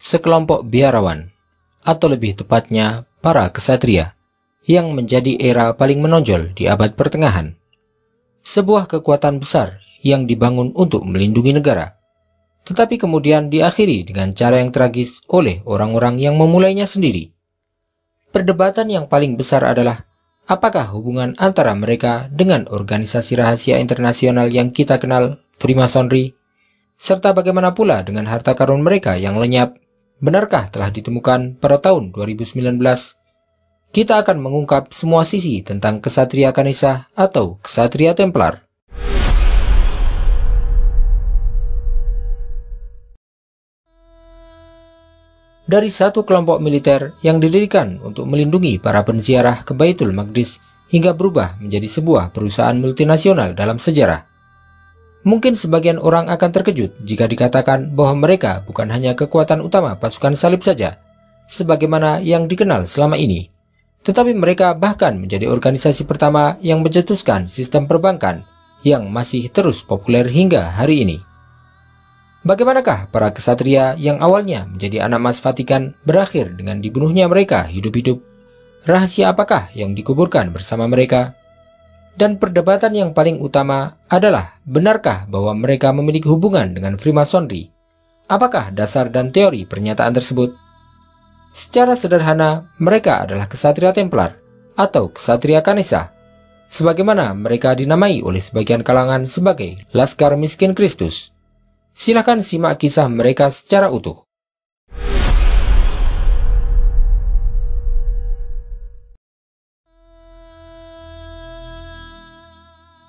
sekelompok biarawan, atau lebih tepatnya para kesatria, yang menjadi era paling menonjol di abad pertengahan. Sebuah kekuatan besar yang dibangun untuk melindungi negara, tetapi kemudian diakhiri dengan cara yang tragis oleh orang-orang yang memulainya sendiri. Perdebatan yang paling besar adalah apakah hubungan antara mereka dengan organisasi rahasia internasional yang kita kenal, Freemasonry, serta bagaimana pula dengan harta karun mereka yang lenyap, benarkah telah ditemukan pada tahun 2019? Kita akan mengungkap semua sisi tentang Ksatria Kanisa atau Ksatria Templar. Dari satu kelompok militer yang didirikan untuk melindungi para penziarah ke Baitul Maqdis hingga berubah menjadi sebuah perusahaan multinasional dalam sejarah. Mungkin sebagian orang akan terkejut jika dikatakan bahwa mereka bukan hanya kekuatan utama pasukan salib saja, sebagaimana yang dikenal selama ini, tetapi mereka bahkan menjadi organisasi pertama yang mencetuskan sistem perbankan yang masih terus populer hingga hari ini. Bagaimanakah para kesatria yang awalnya menjadi anak emas Vatikan berakhir dengan dibunuhnya mereka hidup-hidup? Rahasia apakah yang dikuburkan bersama mereka? Dan perdebatan yang paling utama adalah, benarkah bahwa mereka memiliki hubungan dengan Freemasonry? Apakah dasar dan teori pernyataan tersebut? Secara sederhana, mereka adalah Ksatria Templar atau Ksatria Kanisa, sebagaimana mereka dinamai oleh sebagian kalangan sebagai Laskar Miskin Kristus. Silakan simak kisah mereka secara utuh.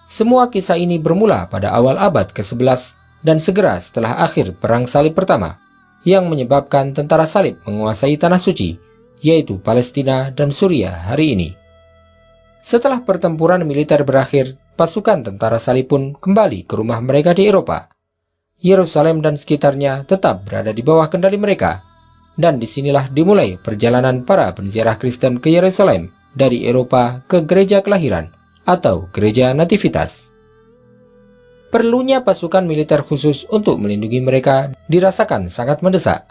Semua kisah ini bermula pada awal abad ke-11 dan segera setelah akhir Perang Salib Pertama, yang menyebabkan tentara salib menguasai Tanah Suci, yaitu Palestina dan Suriah hari ini. Setelah pertempuran militer berakhir, pasukan tentara salib pun kembali ke rumah mereka di Eropa. Yerusalem dan sekitarnya tetap berada di bawah kendali mereka, dan disinilah dimulai perjalanan para penziarah Kristen ke Yerusalem dari Eropa ke gereja kelahiran atau gereja nativitas. Perlunya pasukan militer khusus untuk melindungi mereka dirasakan sangat mendesak,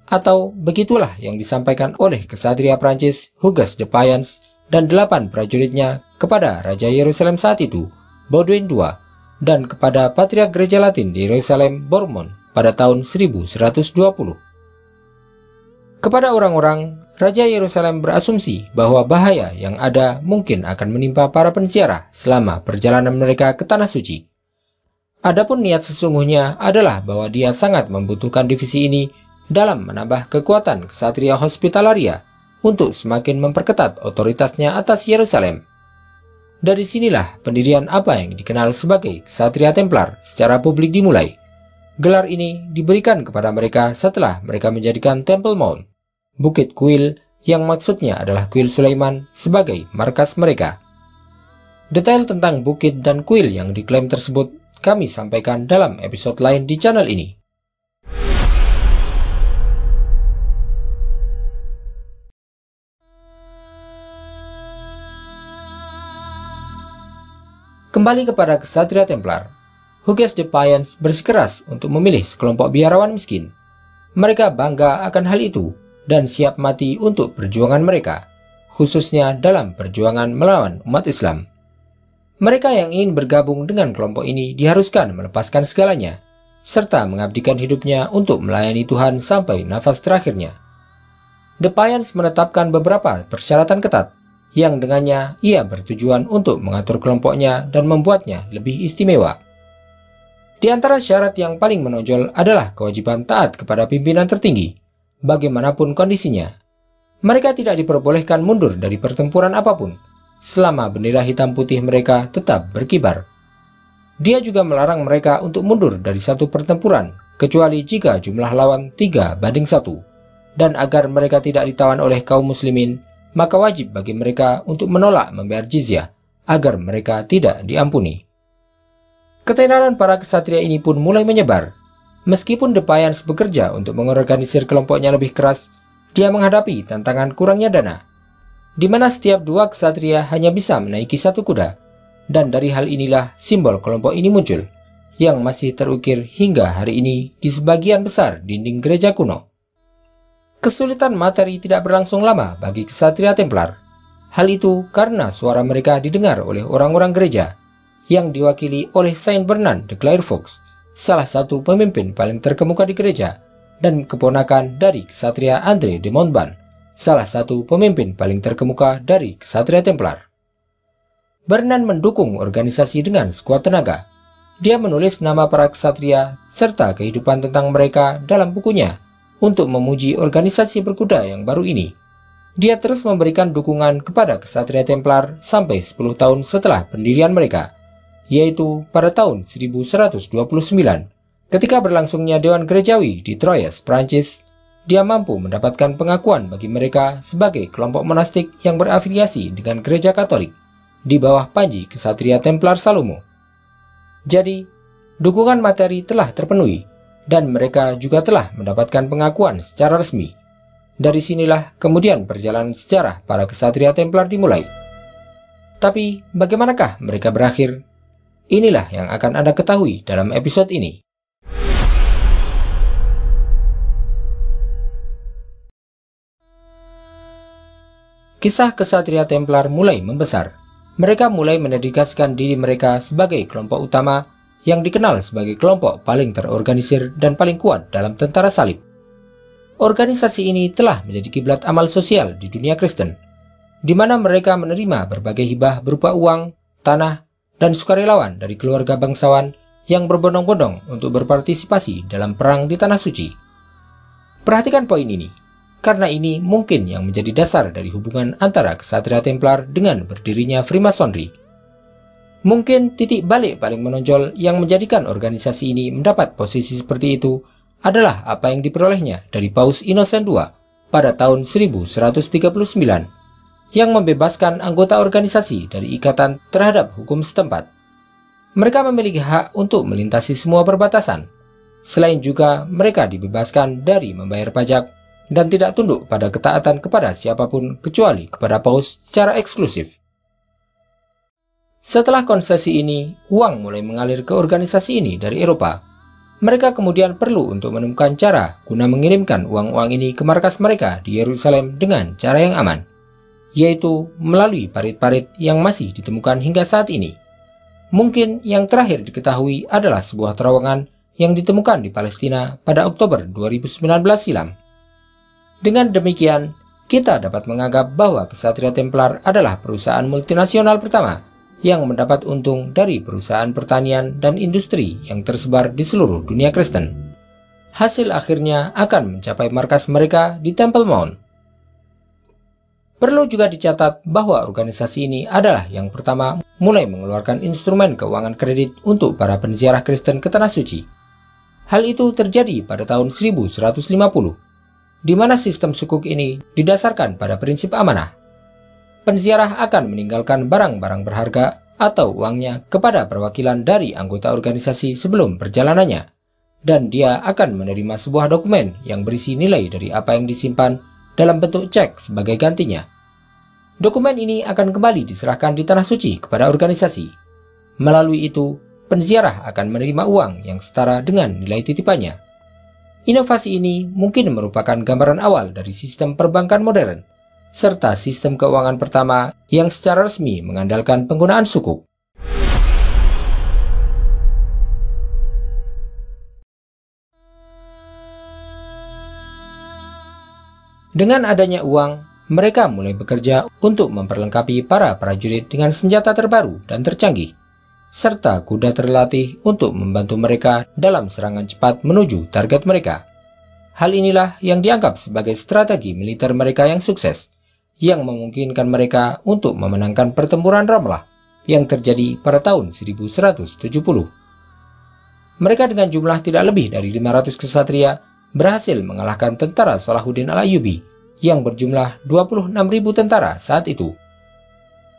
atau begitulah yang disampaikan oleh Ksatria Prancis Hugues de Payens dan 8 prajuritnya kepada Raja Yerusalem saat itu, Baudouin II, dan kepada Patriark Gereja Latin di Yerusalem, Bourmont, pada tahun 1120. Kepada orang-orang, Raja Yerusalem berasumsi bahwa bahaya yang ada mungkin akan menimpa para penziarah selama perjalanan mereka ke Tanah Suci. Adapun niat sesungguhnya adalah bahwa dia sangat membutuhkan divisi ini dalam menambah kekuatan Ksatria Hospitalaria untuk semakin memperketat otoritasnya atas Yerusalem. Dari sinilah pendirian apa yang dikenal sebagai Ksatria Templar secara publik dimulai. Gelar ini diberikan kepada mereka setelah mereka menjadikan Temple Mount, Bukit Kuil yang maksudnya adalah Kuil Sulaiman, sebagai markas mereka. Detail tentang bukit dan kuil yang diklaim tersebut kami sampaikan dalam episode lain di channel ini. Kembali kepada Ksatria Templar, Hugues de Payens bersikeras untuk memilih sekelompok biarawan miskin. Mereka bangga akan hal itu dan siap mati untuk perjuangan mereka, khususnya dalam perjuangan melawan umat Islam. Mereka yang ingin bergabung dengan kelompok ini diharuskan melepaskan segalanya, serta mengabdikan hidupnya untuk melayani Tuhan sampai nafas terakhirnya. De Payens menetapkan beberapa persyaratan ketat, yang dengannya ia bertujuan untuk mengatur kelompoknya dan membuatnya lebih istimewa. Di antara syarat yang paling menonjol adalah kewajiban taat kepada pimpinan tertinggi, bagaimanapun kondisinya. Mereka tidak diperbolehkan mundur dari pertempuran apapun, selama bendera hitam putih mereka tetap berkibar. Dia juga melarang mereka untuk mundur dari satu pertempuran, kecuali jika jumlah lawan 3-1, dan agar mereka tidak ditawan oleh kaum muslimin, maka wajib bagi mereka untuk menolak membayar jizyah, agar mereka tidak diampuni. Ketenaran para ksatria ini pun mulai menyebar. Meskipun De Payens bekerja untuk mengorganisir kelompoknya lebih keras, dia menghadapi tantangan kurangnya dana, di mana setiap 2 ksatria hanya bisa menaiki 1 kuda, dan dari hal inilah simbol kelompok ini muncul, yang masih terukir hingga hari ini di sebagian besar dinding gereja kuno. Kesulitan materi tidak berlangsung lama bagi Ksatria Templar. Hal itu karena suara mereka didengar oleh orang-orang gereja, yang diwakili oleh Saint Bernard de Clairvaux, salah satu pemimpin paling terkemuka di gereja, dan keponakan dari Ksatria Andre de Montbans, salah satu pemimpin paling terkemuka dari Ksatria Templar. Bernard mendukung organisasi dengan sekuat tenaga. Dia menulis nama para ksatria serta kehidupan tentang mereka dalam bukunya untuk memuji organisasi berkuda yang baru ini. Dia terus memberikan dukungan kepada Ksatria Templar sampai 10 tahun setelah pendirian mereka, yaitu pada tahun 1129. Ketika berlangsungnya Dewan Gerejawi di Troyes, Prancis, dia mampu mendapatkan pengakuan bagi mereka sebagai kelompok monastik yang berafiliasi dengan Gereja Katolik di bawah panji Ksatria Templar Salomo. Jadi, dukungan materi telah terpenuhi, dan mereka juga telah mendapatkan pengakuan secara resmi. Dari sinilah kemudian perjalanan sejarah para Ksatria Templar dimulai. Tapi, bagaimanakah mereka berakhir? Inilah yang akan Anda ketahui dalam episode ini. Kisah Ksatria Templar mulai membesar. Mereka mulai mendedikasikan diri mereka sebagai kelompok utama yang dikenal sebagai kelompok paling terorganisir dan paling kuat dalam tentara salib. Organisasi ini telah menjadi kiblat amal sosial di dunia Kristen, di mana mereka menerima berbagai hibah berupa uang, tanah, dan sukarelawan dari keluarga bangsawan yang berbondong-bondong untuk berpartisipasi dalam perang di Tanah Suci. Perhatikan poin ini, karena ini mungkin yang menjadi dasar dari hubungan antara Ksatria Templar dengan berdirinya Freemasonry. Mungkin titik balik paling menonjol yang menjadikan organisasi ini mendapat posisi seperti itu adalah apa yang diperolehnya dari Paus Innocent II pada tahun 1139, yang membebaskan anggota organisasi dari ikatan terhadap hukum setempat. Mereka memiliki hak untuk melintasi semua perbatasan. Selain juga mereka dibebaskan dari membayar pajak dan tidak tunduk pada ketaatan kepada siapapun kecuali kepada Paus secara eksklusif. Setelah konsesi ini, uang mulai mengalir ke organisasi ini dari Eropa. Mereka kemudian perlu untuk menemukan cara guna mengirimkan uang-uang ini ke markas mereka di Yerusalem dengan cara yang aman, yaitu melalui parit-parit yang masih ditemukan hingga saat ini. Mungkin yang terakhir diketahui adalah sebuah terowongan yang ditemukan di Palestina pada Oktober 2019 silam. Dengan demikian, kita dapat menganggap bahwa Ksatria Templar adalah perusahaan multinasional pertama yang mendapat untung dari perusahaan pertanian dan industri yang tersebar di seluruh dunia Kristen. Hasil akhirnya akan mencapai markas mereka di Temple Mount. Perlu juga dicatat bahwa organisasi ini adalah yang pertama mulai mengeluarkan instrumen keuangan kredit untuk para penziarah Kristen ke Tanah Suci. Hal itu terjadi pada tahun 1150, di mana sistem sukuk ini didasarkan pada prinsip amanah. Penziarah akan meninggalkan barang-barang berharga atau uangnya kepada perwakilan dari anggota organisasi sebelum perjalanannya, dan dia akan menerima sebuah dokumen yang berisi nilai dari apa yang disimpan dalam bentuk cek sebagai gantinya. Dokumen ini akan kembali diserahkan di Tanah Suci kepada organisasi. Melalui itu, penziarah akan menerima uang yang setara dengan nilai titipannya. Inovasi ini mungkin merupakan gambaran awal dari sistem perbankan modern, serta sistem keuangan pertama yang secara resmi mengandalkan penggunaan sukuk. Dengan adanya uang, mereka mulai bekerja untuk memperlengkapi para prajurit dengan senjata terbaru dan tercanggih, serta kuda terlatih untuk membantu mereka dalam serangan cepat menuju target mereka. Hal inilah yang dianggap sebagai strategi militer mereka yang sukses, yang memungkinkan mereka untuk memenangkan pertempuran Ramlah yang terjadi pada tahun 1170. Mereka dengan jumlah tidak lebih dari 500 ksatria berhasil mengalahkan tentara Salahuddin al-Ayyubi yang berjumlah 26.000 tentara saat itu.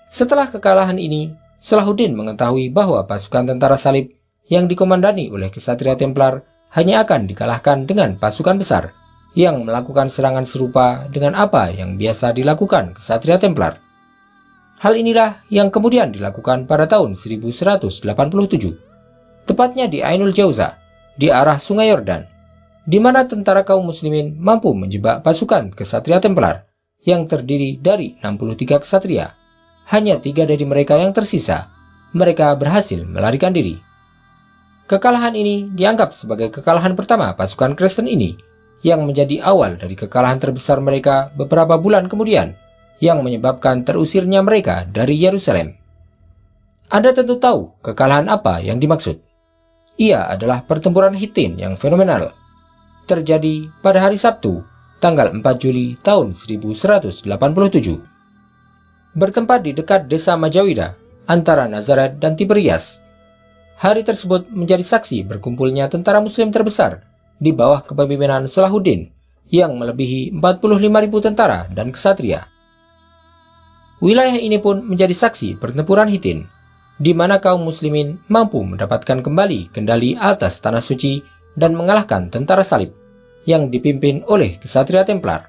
Setelah kekalahan ini, Salahuddin mengetahui bahwa pasukan tentara salib yang dikomandani oleh Ksatria Templar hanya akan dikalahkan dengan pasukan besar yang melakukan serangan serupa dengan apa yang biasa dilakukan Ksatria Templar. Hal inilah yang kemudian dilakukan pada tahun 1187, tepatnya di Ainul Jauza, di arah Sungai Yordan. di mana tentara kaum muslimin mampu menjebak pasukan kesatria Templar yang terdiri dari 63 kesatria. Hanya 3 dari mereka yang tersisa. Mereka berhasil melarikan diri. Kekalahan ini dianggap sebagai kekalahan pertama pasukan Kristen ini, yang menjadi awal dari kekalahan terbesar mereka beberapa bulan kemudian, yang menyebabkan terusirnya mereka dari Yerusalem. Anda tentu tahu kekalahan apa yang dimaksud. Ia adalah pertempuran Hittin yang fenomenal. Terjadi pada hari Sabtu, tanggal 4 Juli tahun 1187. Bertempat di dekat desa Majawida, antara Nazaret dan Tiberias. Hari tersebut menjadi saksi berkumpulnya tentara muslim terbesar di bawah kepemimpinan Salahuddin yang melebihi 45.000 tentara dan kesatria. Wilayah ini pun menjadi saksi pertempuran Hittin, di mana kaum muslimin mampu mendapatkan kembali kendali atas tanah suci dan mengalahkan tentara salib yang dipimpin oleh kesatria Templar.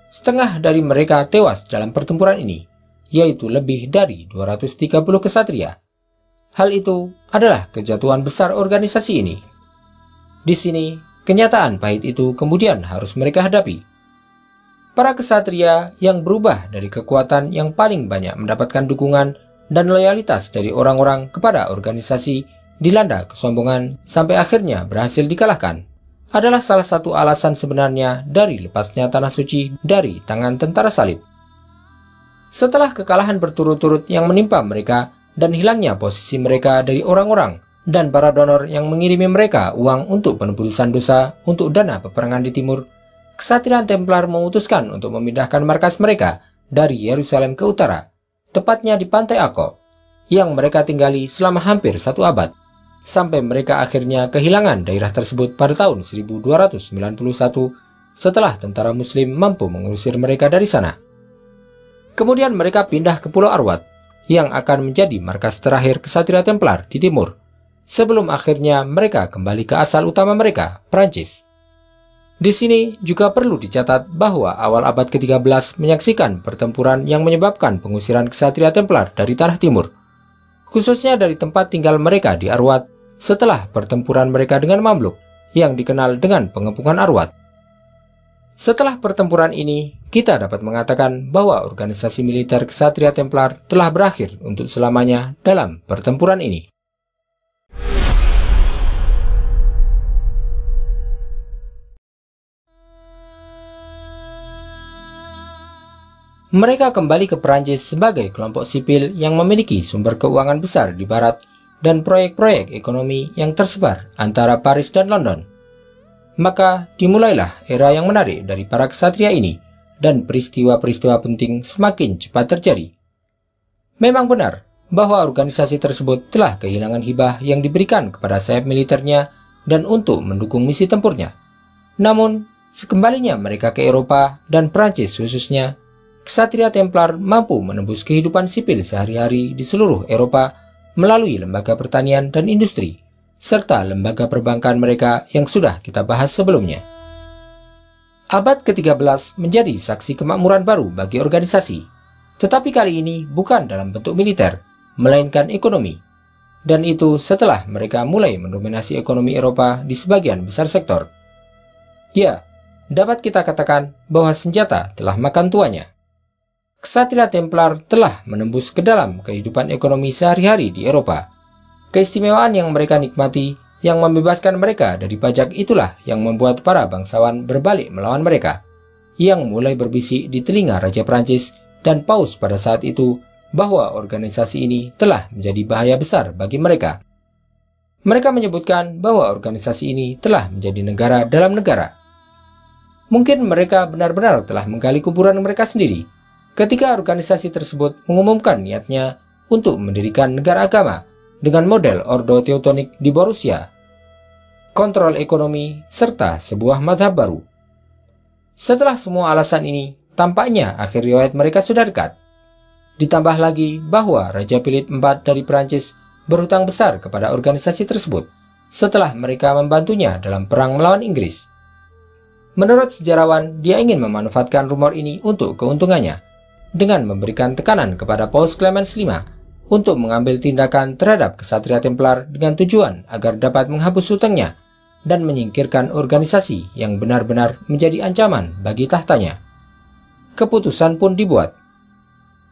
Setengah dari mereka tewas dalam pertempuran ini, yaitu lebih dari 230 kesatria. Hal itu adalah kejatuhan besar organisasi ini. Di sini, kenyataan pahit itu kemudian harus mereka hadapi. Para kesatria yang berubah dari kekuatan yang paling banyak mendapatkan dukungan dan loyalitas dari orang-orang kepada organisasi dilanda kesombongan sampai akhirnya berhasil dikalahkan, adalah salah satu alasan sebenarnya dari lepasnya tanah suci dari tangan tentara salib. Setelah kekalahan berturut-turut yang menimpa mereka dan hilangnya posisi mereka dari orang-orang dan para donor yang mengirimi mereka uang untuk penebusan dosa untuk dana peperangan di timur, kesatria Templar memutuskan untuk memindahkan markas mereka dari Yerusalem ke utara, tepatnya di Pantai Akko, yang mereka tinggali selama hampir 1 abad, sampai mereka akhirnya kehilangan daerah tersebut pada tahun 1291 setelah tentara muslim mampu mengusir mereka dari sana. Kemudian mereka pindah ke Pulau Arwat, yang akan menjadi markas terakhir kesatria Templar di timur, sebelum akhirnya mereka kembali ke asal utama mereka, Prancis. Di sini juga perlu dicatat bahwa awal abad ke-13 menyaksikan pertempuran yang menyebabkan pengusiran kesatria Templar dari tanah timur, khususnya dari tempat tinggal mereka di Arwat setelah pertempuran mereka dengan Mamluk yang dikenal dengan pengepungan Arwat. Setelah pertempuran ini, kita dapat mengatakan bahwa organisasi militer kesatria Templar telah berakhir untuk selamanya dalam pertempuran ini. Mereka kembali ke Perancis sebagai kelompok sipil yang memiliki sumber keuangan besar di barat dan proyek-proyek ekonomi yang tersebar antara Paris dan London. Maka dimulailah era yang menarik dari para kesatria ini, dan peristiwa-peristiwa penting semakin cepat terjadi. Memang benar bahwa organisasi tersebut telah kehilangan hibah yang diberikan kepada sayap militernya dan untuk mendukung misi tempurnya. Namun, sekembalinya mereka ke Eropa dan Prancis khususnya, kesatria Templar mampu menembus kehidupan sipil sehari-hari di seluruh Eropa melalui lembaga pertanian dan industri, serta lembaga perbankan mereka yang sudah kita bahas sebelumnya. Abad ke-13 menjadi saksi kemakmuran baru bagi organisasi, tetapi kali ini bukan dalam bentuk militer, melainkan ekonomi. Dan itu setelah mereka mulai mendominasi ekonomi Eropa di sebagian besar sektor. Ya, dapat kita katakan bahwa senjata telah makan tuanya. Kesatria Templar telah menembus ke dalam kehidupan ekonomi sehari-hari di Eropa. Keistimewaan yang mereka nikmati, yang membebaskan mereka dari pajak itulah yang membuat para bangsawan berbalik melawan mereka, yang mulai berbisik di telinga Raja Prancis dan Paus pada saat itu bahwa organisasi ini telah menjadi bahaya besar bagi mereka. Mereka menyebutkan bahwa organisasi ini telah menjadi negara dalam negara. Mungkin mereka benar-benar telah menggali kuburan mereka sendiri ketika organisasi tersebut mengumumkan niatnya untuk mendirikan negara agama dengan model Ordo Teutonik di Borussia, kontrol ekonomi, serta sebuah mazhab baru. Setelah semua alasan ini, tampaknya akhir riwayat mereka sudah dekat. Ditambah lagi bahwa Raja Philip IV dari Prancis berhutang besar kepada organisasi tersebut setelah mereka membantunya dalam perang melawan Inggris. Menurut sejarawan, dia ingin memanfaatkan rumor ini untuk keuntungannya dengan memberikan tekanan kepada Paus Clemens V untuk mengambil tindakan terhadap kesatria Templar dengan tujuan agar dapat menghapus hutangnya dan menyingkirkan organisasi yang benar-benar menjadi ancaman bagi tahtanya. Keputusan pun dibuat.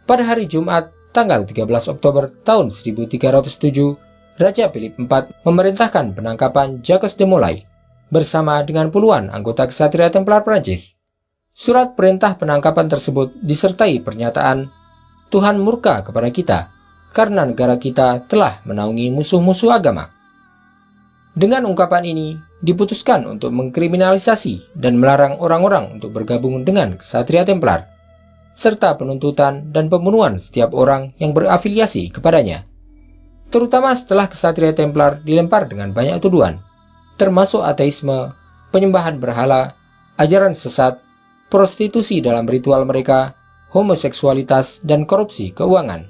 Pada hari Jumat, tanggal 13 Oktober tahun 1307, Raja Philip IV memerintahkan penangkapan Jacques de Molay bersama dengan puluhan anggota Ksatria Templar Prancis. Surat perintah penangkapan tersebut disertai pernyataan, "Tuhan murka kepada kita karena negara kita telah menaungi musuh-musuh agama." Dengan ungkapan ini, diputuskan untuk mengkriminalisasi dan melarang orang-orang untuk bergabung dengan Ksatria Templar, serta penuntutan dan pembunuhan setiap orang yang berafiliasi kepadanya, terutama setelah Ksatria Templar dilempar dengan banyak tuduhan, termasuk ateisme, penyembahan berhala, ajaran sesat, prostitusi dalam ritual mereka, homoseksualitas, dan korupsi keuangan.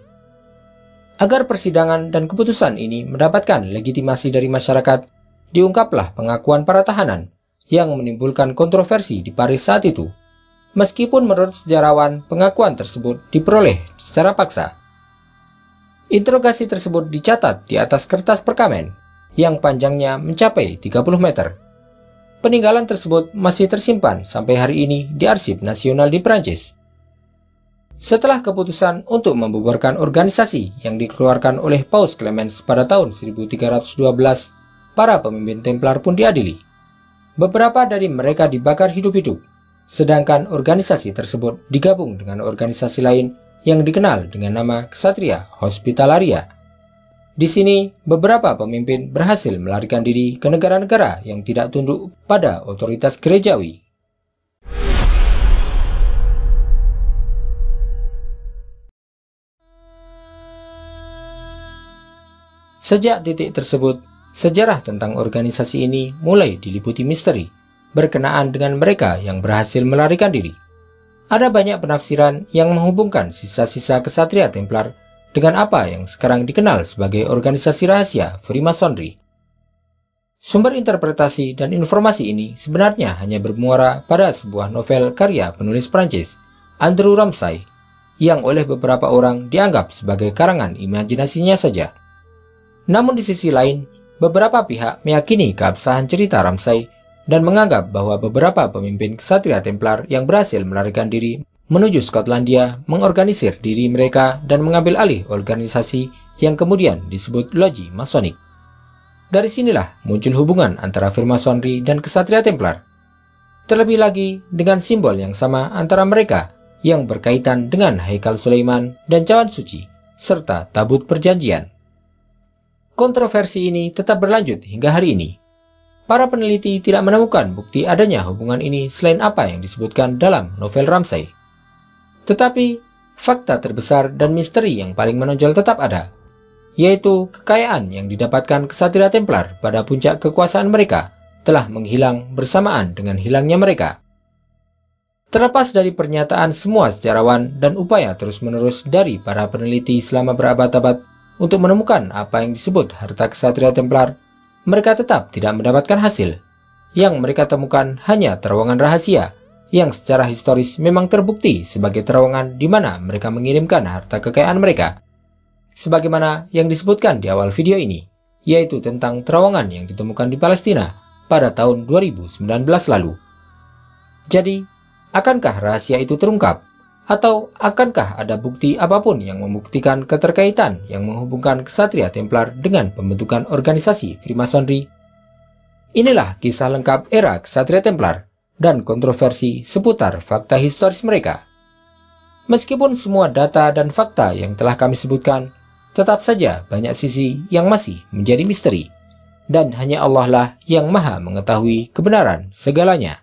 Agar persidangan dan keputusan ini mendapatkan legitimasi dari masyarakat, diungkaplah pengakuan para tahanan yang menimbulkan kontroversi di Paris saat itu. Meskipun menurut sejarawan pengakuan tersebut diperoleh secara paksa. Interogasi tersebut dicatat di atas kertas perkamen yang panjangnya mencapai 30 meter. Peninggalan tersebut masih tersimpan sampai hari ini di Arsip Nasional di Prancis. Setelah keputusan untuk membubarkan organisasi yang dikeluarkan oleh Paus Clemens pada tahun 1312, para pemimpin Templar pun diadili. Beberapa dari mereka dibakar hidup-hidup, sedangkan organisasi tersebut digabung dengan organisasi lain yang dikenal dengan nama Ksatria Hospitalaria. Di sini, beberapa pemimpin berhasil melarikan diri ke negara-negara yang tidak tunduk pada otoritas gerejawi. Sejak titik tersebut, sejarah tentang organisasi ini mulai diliputi misteri berkenaan dengan mereka yang berhasil melarikan diri. Ada banyak penafsiran yang menghubungkan sisa-sisa Ksatria Templar dengan apa yang sekarang dikenal sebagai organisasi rahasia Freemasonry. Sumber interpretasi dan informasi ini sebenarnya hanya bermuara pada sebuah novel karya penulis Prancis, Andrew Ramsay, yang oleh beberapa orang dianggap sebagai karangan imajinasinya saja. Namun di sisi lain, beberapa pihak meyakini keabsahan cerita Ramsay dan menganggap bahwa beberapa pemimpin Ksatria Templar yang berhasil melarikan diri menuju Skotlandia mengorganisir diri mereka dan mengambil alih organisasi yang kemudian disebut Loji Masonik. Dari sinilah muncul hubungan antara Freemasonry dan Ksatria Templar. Terlebih lagi dengan simbol yang sama antara mereka yang berkaitan dengan Haikal Sulaiman dan cawan suci, serta tabut perjanjian. Kontroversi ini tetap berlanjut hingga hari ini. Para peneliti tidak menemukan bukti adanya hubungan ini selain apa yang disebutkan dalam novel Ramsay. Tetapi, fakta terbesar dan misteri yang paling menonjol tetap ada, yaitu kekayaan yang didapatkan Ksatria Templar pada puncak kekuasaan mereka telah menghilang bersamaan dengan hilangnya mereka. Terlepas dari pernyataan semua sejarawan dan upaya terus-menerus dari para peneliti selama berabad-abad untuk menemukan apa yang disebut harta Ksatria Templar, mereka tetap tidak mendapatkan hasil. Yang mereka temukan hanya terowongan rahasia, yang secara historis memang terbukti sebagai terowongan di mana mereka mengirimkan harta kekayaan mereka. Sebagaimana yang disebutkan di awal video ini, yaitu tentang terowongan yang ditemukan di Palestina pada tahun 2019 lalu. Jadi, akankah rahasia itu terungkap? Atau akankah ada bukti apapun yang membuktikan keterkaitan yang menghubungkan Ksatria Templar dengan pembentukan organisasi Freemasonry? Inilah kisah lengkap era Ksatria Templar dan kontroversi seputar fakta historis mereka. Meskipun semua data dan fakta yang telah kami sebutkan, tetap saja banyak sisi yang masih menjadi misteri, dan hanya Allah lah yang maha mengetahui kebenaran segalanya.